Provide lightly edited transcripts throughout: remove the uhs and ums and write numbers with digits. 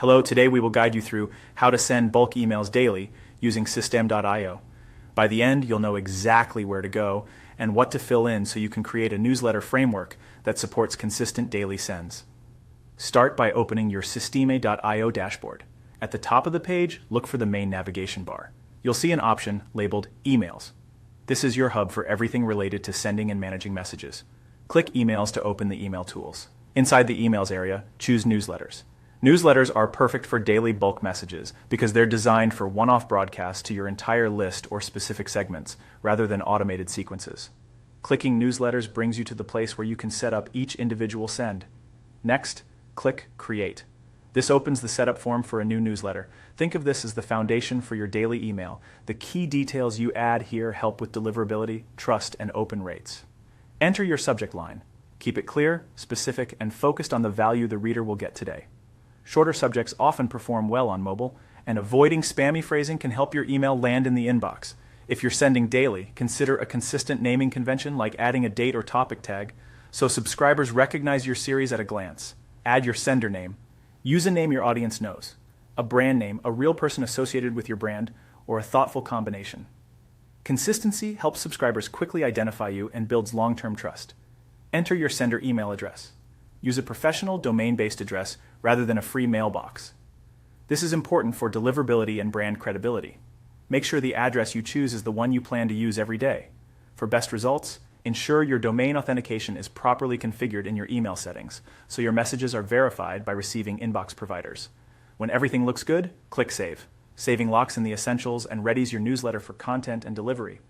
Hello, today we will guide you through how to send bulk emails daily using System.io. By the end, you'll know exactly where to go and what to fill in so you can create a newsletter framework that supports consistent daily sends. Start by opening your Systeme.io dashboard. At the top of the page, look for the main navigation bar. You'll see an option labeled Emails. This is your hub for everything related to sending and managing messages. Click Emails to open the email tools. Inside the Emails area, choose Newsletters. Newsletters are perfect for daily bulk messages because they're designed for one-off broadcasts to your entire list or specific segments, rather than automated sequences. Clicking Newsletters brings you to the place where you can set up each individual send. Next, click Create. This opens the setup form for a new newsletter. Think of this as the foundation for your daily email. The key details you add here help with deliverability, trust, and open rates. Enter your subject line. Keep it clear, specific, and focused on the value the reader will get today. Shorter subjects often perform well on mobile, and avoiding spammy phrasing can help your email land in the inbox. If you're sending daily, consider a consistent naming convention like adding a date or topic tag so subscribers recognize your series at a glance. Add your sender name. Use a name your audience knows, a brand name, a real person associated with your brand, or a thoughtful combination. Consistency helps subscribers quickly identify you and builds long-term trust. Enter your sender email address. Use a professional domain-based address rather than a free mailbox. This is important for deliverability and brand credibility. Make sure the address you choose is the one you plan to use every day. For best results, ensure your domain authentication is properly configured in your email settings, so your messages are verified by receiving inbox providers. When everything looks good, click Save. Saving locks in the essentials and readies your newsletter for content and delivery.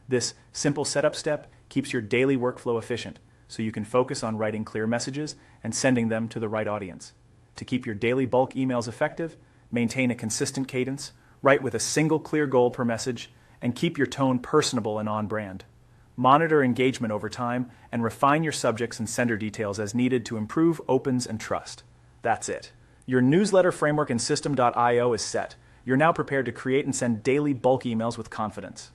This simple setup step keeps your daily workflow efficient, so you can focus on writing clear messages and sending them to the right audience. To keep your daily bulk emails effective, maintain a consistent cadence, write with a single clear goal per message, and keep your tone personable and on-brand. Monitor engagement over time and refine your subjects and sender details as needed to improve opens and trust. That's it. Your newsletter framework in System.io is set. You're now prepared to create and send daily bulk emails with confidence.